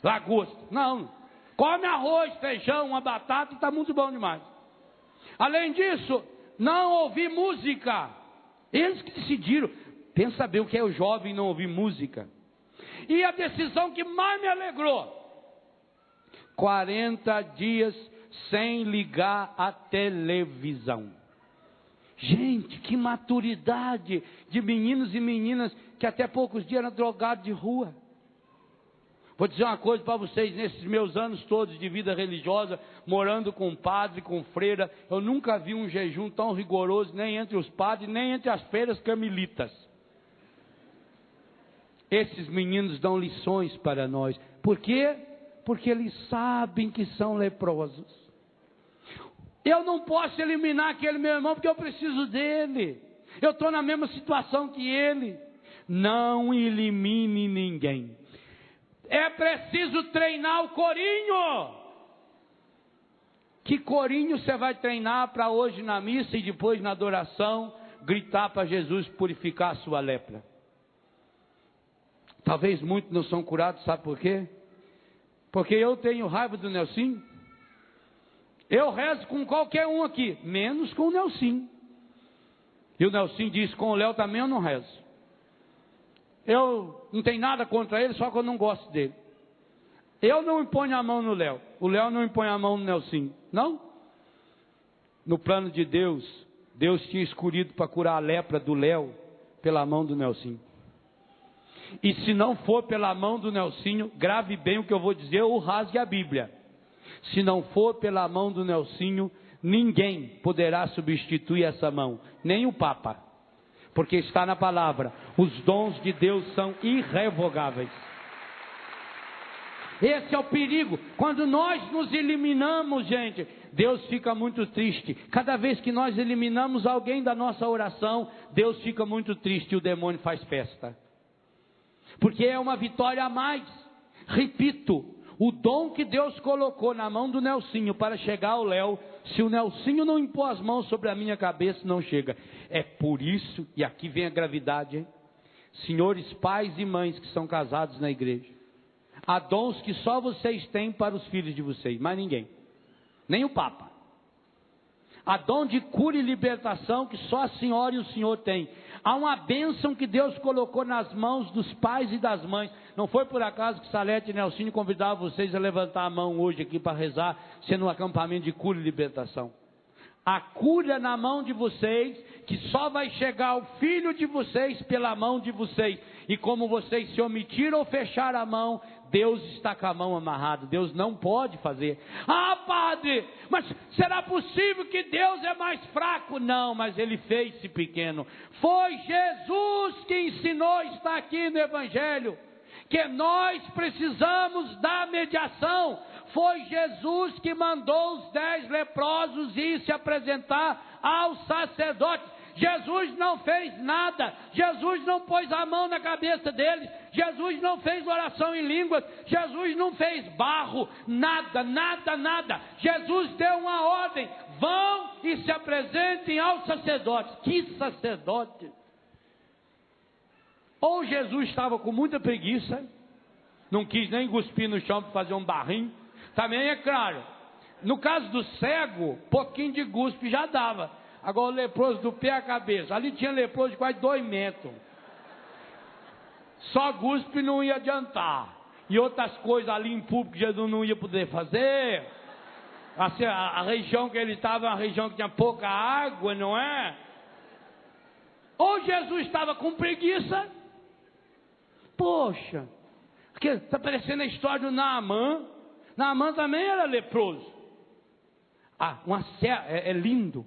Lagosta. Não. Come arroz, feijão, uma batata e está muito bom demais. Além disso, não ouvir música. Eles que decidiram. Pensa bem o que é o jovem não ouvir música. E a decisão que mais me alegrou: 40 dias sem ligar a televisão. Gente, que maturidade de meninos e meninas que até poucos dias eram drogados de rua. Vou dizer uma coisa para vocês: nesses meus anos todos de vida religiosa, morando com padre, com freira, eu nunca vi um jejum tão rigoroso, nem entre os padres, nem entre as freiras carmelitas. Esses meninos dão lições para nós. Por quê? Porque eles sabem que são leprosos. Eu não posso eliminar aquele meu irmão porque eu preciso dele. Eu estou na mesma situação que ele. Não elimine ninguém. É preciso treinar o corinho. Que corinho você vai treinar para hoje na missa e depois na adoração gritar para Jesus purificar a sua lepra? Talvez muitos não são curados, sabe por quê? Porque eu tenho raiva do Nelsinho. Eu rezo com qualquer um aqui, menos com o Nelsinho. E o Nelsinho diz: com o Léo também eu não rezo. Eu não tenho nada contra ele, só que eu não gosto dele. Eu não imponho a mão no Léo. O Léo não impõe a mão no Nelsinho. Não? No plano de Deus, Deus tinha escolhido para curar a lepra do Léo pela mão do Nelsinho. E se não for pela mão do Nelsinho, grave bem o que eu vou dizer ou rasgue a Bíblia. Se não for pela mão do Nelsinho, ninguém poderá substituir essa mão, nem o Papa. Porque está na palavra: os dons de Deus são irrevogáveis. Esse é o perigo. Quando nós nos eliminamos, gente, Deus fica muito triste. Cada vez que nós eliminamos alguém da nossa oração, Deus fica muito triste e o demônio faz festa. Porque é uma vitória a mais. Repito, o dom que Deus colocou na mão do Nelsinho para chegar ao Léo, se o Nelsinho não impor as mãos sobre a minha cabeça, não chega. É por isso, e aqui vem a gravidade, hein? Senhores pais e mães que são casados na igreja, há dons que só vocês têm para os filhos de vocês, mais ninguém, nem o Papa. Há dom de cura e libertação que só a senhora e o senhor têm. Há uma bênção que Deus colocou nas mãos dos pais e das mães. Não foi por acaso que Salete e Nelsinho convidavam vocês a levantar a mão hoje aqui para rezar, sendo um acampamento de cura e libertação. A cura na mão de vocês, que só vai chegar ao filho de vocês pela mão de vocês. E como vocês se omitiram ou fecharam a mão, Deus está com a mão amarrada. Deus não pode fazer. Ah, padre, mas será possível que Deus é mais fraco? Não, mas Ele fez-se pequeno. Foi Jesus que ensinou, está aqui no Evangelho, que nós precisamos da mediação. Foi Jesus que mandou os 10 leprosos ir se apresentar aos sacerdotes. Jesus não fez nada, Jesus não pôs a mão na cabeça deles, Jesus não fez oração em línguas, Jesus não fez barro, nada. Jesus deu uma ordem: vão e se apresentem aos sacerdotes. Que sacerdote? Ou Jesus estava com muita preguiça, não quis nem cuspir no chão para fazer um barrinho. Também é claro, no caso do cego, pouquinho de guspe já dava. Agora o leproso do pé à cabeça, ali tinha leproso de quase 2 metros. Só guspe não ia adiantar. E outras coisas ali em público Jesus não ia poder fazer. Assim, a região que ele estava é uma região que tinha pouca água, não é? Ou Jesus estava com preguiça. Poxa, porque está parecendo a história do Naamã. Naamã também era leproso. É lindo.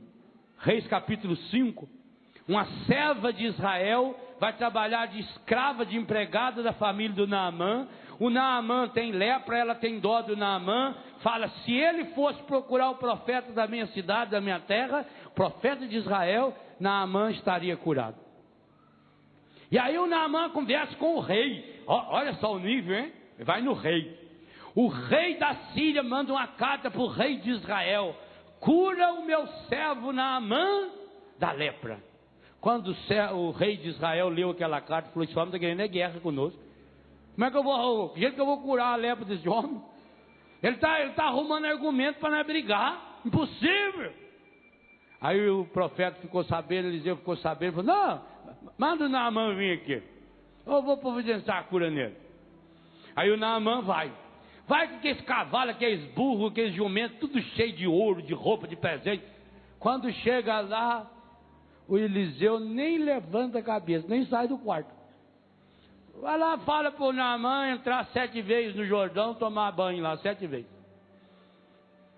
Reis capítulo 5, uma serva de Israel vai trabalhar de escrava, de empregada da família do Naamã. O Naamã tem lepra, ela tem dó do Naamã, fala: se ele fosse procurar o profeta da minha cidade, da minha terra, o profeta de Israel, Naamã estaria curado. E aí o Naamã conversa com o rei. Olha só o nível, hein? Vai no rei. O rei da Síria manda uma carta para o rei de Israel: cura o meu servo Naamã da lepra. Quando o rei de Israel leu aquela carta, falou: esse homem está querendo guerra conosco. Como é que eu vou, que jeito que eu vou curar a lepra desse homem? Ele está arrumando argumento para nós brigar. Impossível. Aí o profeta ficou sabendo, Eliseu ficou sabendo, falou: não, manda o Naamã vir aqui. Eu vou providenciar a cura nele. Aí o Naamã vai com aqueles cavalos, aqueles burros, aqueles jumentos, tudo cheio de ouro, de roupa, de presente. Quando chega lá, o Eliseu nem levanta a cabeça, nem sai do quarto. Vai lá, fala para o Naamã entrar 7 vezes no Jordão, tomar banho lá 7 vezes.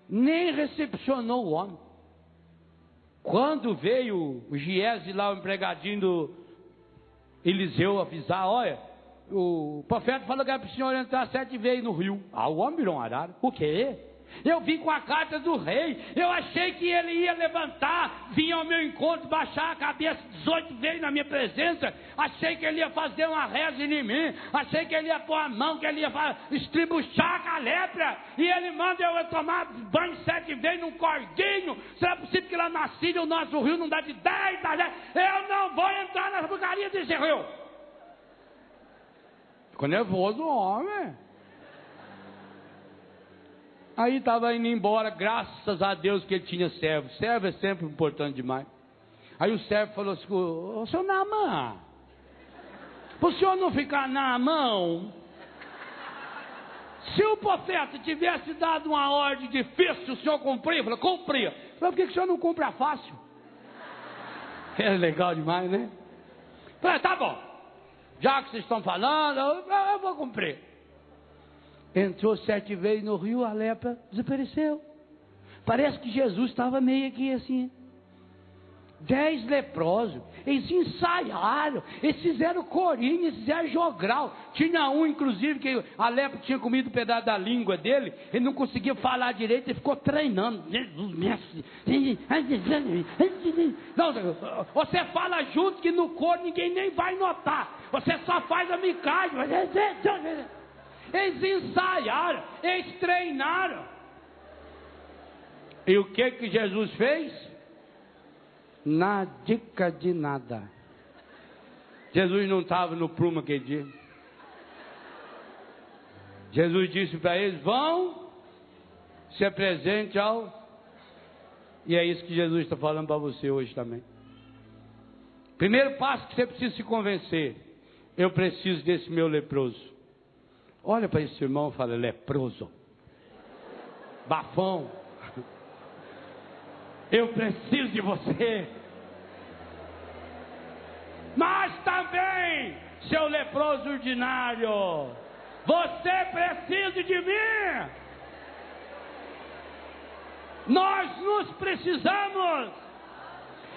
Nem recepcionou o homem. Quando veio o Giese lá, o empregadinho do Eliseu, avisar: olha, o profeta falou que é para o senhor entrar 7 vezes no rio. O homem virou um arara. O quê? Eu vim com a carta do rei, eu achei que ele ia levantar, vir ao meu encontro, baixar a cabeça 18 vezes na minha presença, achei que ele ia fazer uma reza em mim, achei que ele ia pôr a mão, que ele ia estribuchar com a lepra, e ele manda eu tomar banho 7 vezes num cordinho. Será possível que lá na Síria o nosso rio não dá de 10? Eu não vou entrar nas porcarias desse rio. Ficou nervoso o homem. Aí estava indo embora, graças a Deus que ele tinha servo. Servo é sempre importante demais. Aí o servo falou assim: ô seu Naamã, para o senhor não ficar na mão, se o profeta tivesse dado uma ordem difícil, o senhor cumpria? Falou: cumpria. Falei: por que o senhor não cumpre a fácil? É legal demais, né? Falei: tá bom, já que vocês estão falando, eu vou cumprir. Entrou 7 vezes no rio, a lepra desapareceu. Parece que Jesus estava meio aqui assim. 10 leprosos. Eles ensaiaram. Eles fizeram corinho, eles fizeram jogral. Tinha um, inclusive, que a lepra tinha comido um pedaço da língua dele. Ele não conseguia falar direito, ele ficou treinando. Não, você fala junto que no coro ninguém nem vai notar. Você só faz a micagem. Eles ensaiaram, eles treinaram. E o que Jesus fez? Nadica de nada. Jesus não estava no prumo aquele dia. Jesus disse para eles: vão, se apresente ao... E é isso que Jesus está falando para você hoje também. Primeiro passo que você precisa se convencer: eu preciso desse meu leproso. Olha para esse irmão e fala: leproso, bafão, eu preciso de você. Mas também, seu leproso ordinário, você precisa de mim. Nós nos precisamos.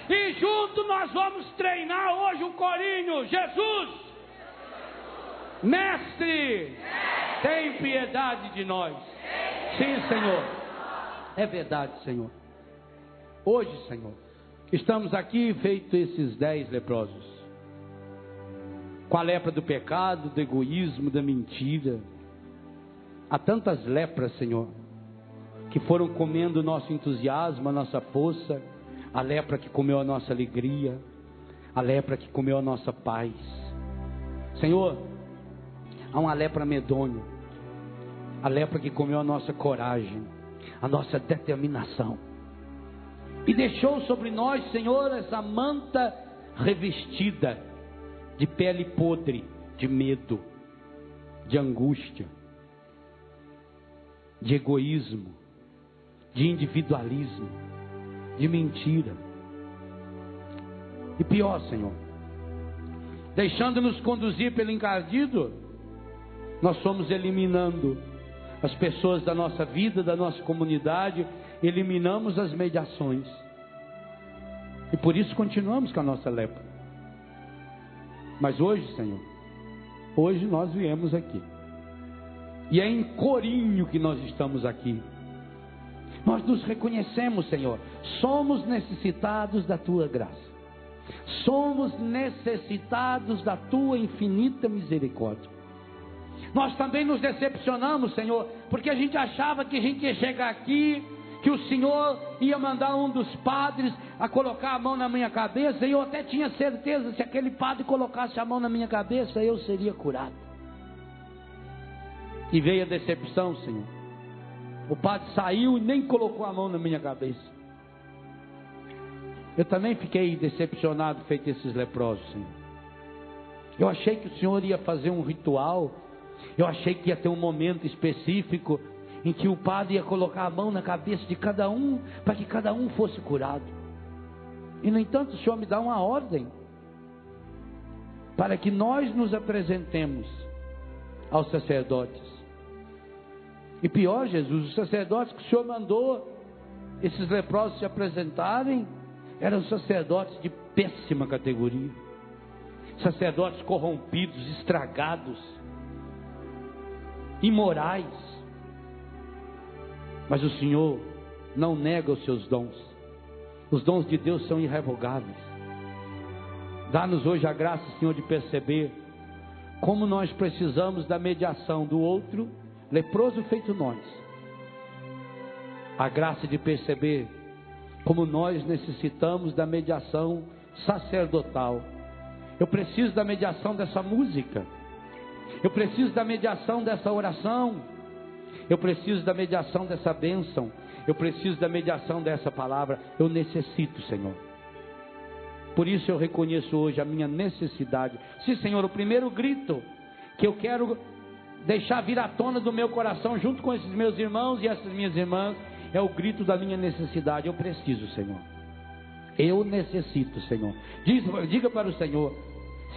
E junto nós vamos treinar hoje um corinho. Jesus, Mestre, tem piedade de nós. Sim, Senhor. É verdade, Senhor. Hoje, Senhor, estamos aqui feito esses 10 leprosos, com a lepra do pecado, do egoísmo, da mentira. Há tantas lepras, Senhor, que foram comendo o nosso entusiasmo, a nossa força. A lepra que comeu a nossa alegria, a lepra que comeu a nossa paz. Senhor, há uma lepra medonha, a lepra que comeu a nossa coragem, a nossa determinação, e deixou sobre nós, Senhor, essa manta revestida de pele podre, de medo, de angústia, de egoísmo, de individualismo, de mentira. E pior, Senhor, deixando-nos conduzir pelo encardido, nós fomos eliminando as pessoas da nossa vida, da nossa comunidade, eliminamos as mediações, e por isso continuamos com a nossa lepra. Mas hoje, Senhor, hoje nós viemos aqui, e é em corinho que nós estamos aqui. Nós nos reconhecemos, Senhor, somos necessitados da Tua graça, somos necessitados da Tua infinita misericórdia. Nós também nos decepcionamos, Senhor, porque a gente achava que a gente ia chegar aqui, que o Senhor ia mandar um dos padres a colocar a mão na minha cabeça, e eu até tinha certeza, se aquele padre colocasse a mão na minha cabeça, eu seria curado. E veio a decepção, Senhor. O padre saiu e nem colocou a mão na minha cabeça. Eu também fiquei decepcionado, feito esses leprosos, Senhor. Eu achei que o Senhor ia fazer um ritual, eu achei que ia ter um momento específico, em que o padre ia colocar a mão na cabeça de cada um, para que cada um fosse curado. E no entanto o Senhor me dá uma ordem, para que nós nos apresentemos aos sacerdotes. E pior, Jesus, os sacerdotes que o Senhor mandou esses leprosos se apresentarem, eram sacerdotes de péssima categoria, sacerdotes corrompidos, estragados, imorais. Mas o Senhor não nega os seus dons. Os dons de Deus são irrevogáveis. Dá-nos hoje a graça, Senhor, de perceber como nós precisamos da mediação do outro, leproso feito nós. A graça de perceber como nós necessitamos da mediação sacerdotal. Eu preciso da mediação dessa música. Eu preciso da mediação dessa oração. Eu preciso da mediação dessa bênção. Eu preciso da mediação dessa palavra. Eu necessito, Senhor. Por isso eu reconheço hoje a minha necessidade. Sim, Senhor, o primeiro grito que eu quero deixar vir à tona do meu coração, junto com esses meus irmãos e essas minhas irmãs, é o grito da minha necessidade. Eu preciso, Senhor. Eu necessito, Senhor. Diga para o Senhor.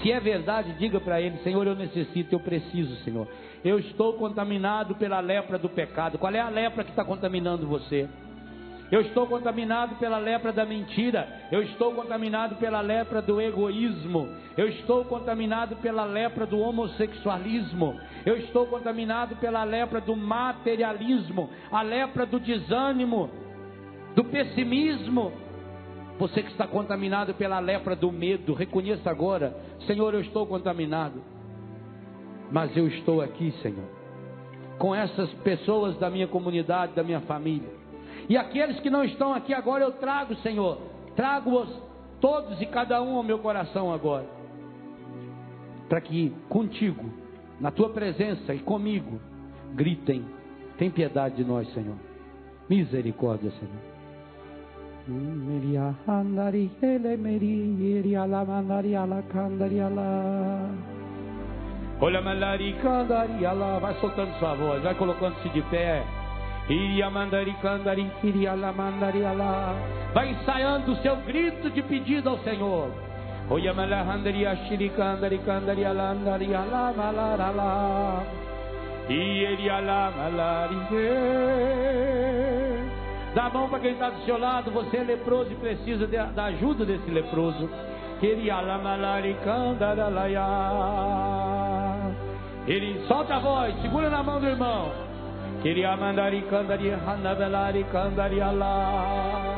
Se é verdade, diga para Ele: Senhor, eu necessito, eu preciso, Senhor. Eu estou contaminado pela lepra do pecado. Qual é a lepra que está contaminando você? Eu estou contaminado pela lepra da mentira. Eu estou contaminado pela lepra do egoísmo. Eu estou contaminado pela lepra do homossexualismo. Eu estou contaminado pela lepra do materialismo, a lepra do desânimo, do pessimismo. Você que está contaminado pela lepra do medo, reconheça agora: Senhor, eu estou contaminado, mas eu estou aqui, Senhor, com essas pessoas da minha comunidade, da minha família. E aqueles que não estão aqui agora, eu trago, Senhor, trago-os todos e cada um ao meu coração agora, para que contigo, na tua presença e comigo, gritem: tem piedade de nós, Senhor. Misericórdia, Senhor. Vai soltando sua voz, vai colocando-se de pé. Vai ensaiando o seu grito de pedido ao Senhor. Dá a mão para quem está do seu lado. Você é leproso e precisa da ajuda desse leproso. Ele solta a voz, segura na mão do irmão. Queria mandar e candari, hanabelari, candari, alá.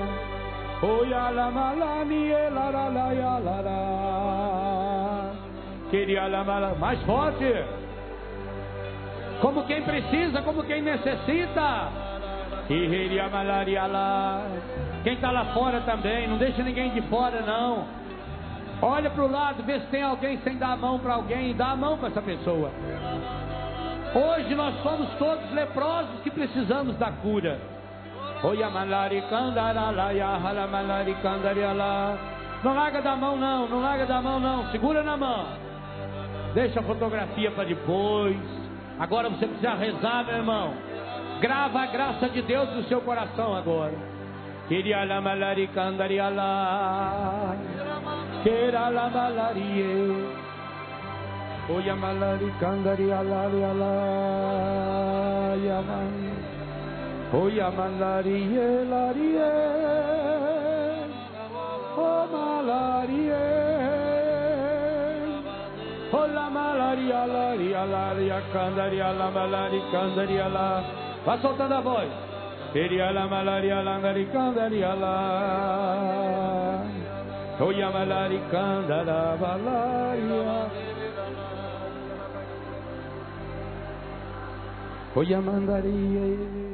Oyala malani, elaralaya, lara. Queria lamala, mais forte. Como quem precisa, como quem necessita. Queria malaria lá. Quem está lá fora também, não deixa ninguém de fora não. Olha para o lado, vê se tem alguém sem dar a mão para alguém. Dá a mão para essa pessoa. Hoje nós somos todos leprosos que precisamos da cura. Não larga da mão não, não larga da mão não. Segura na mão. Deixa a fotografia para depois. Agora você precisa rezar, meu irmão. Grava a graça de Deus no seu coração agora. Queria la malari candaria lá. Queira la malarie. Oya malari candaria lá lá. Yaman. Oya malarie larie. O malarie. Ola malaria laria laria candaria la malari candaria lá. Vai soltando a voz. Queria la malaria langaricandaria lá. Oia malaricandara valaria. Oia mandaria.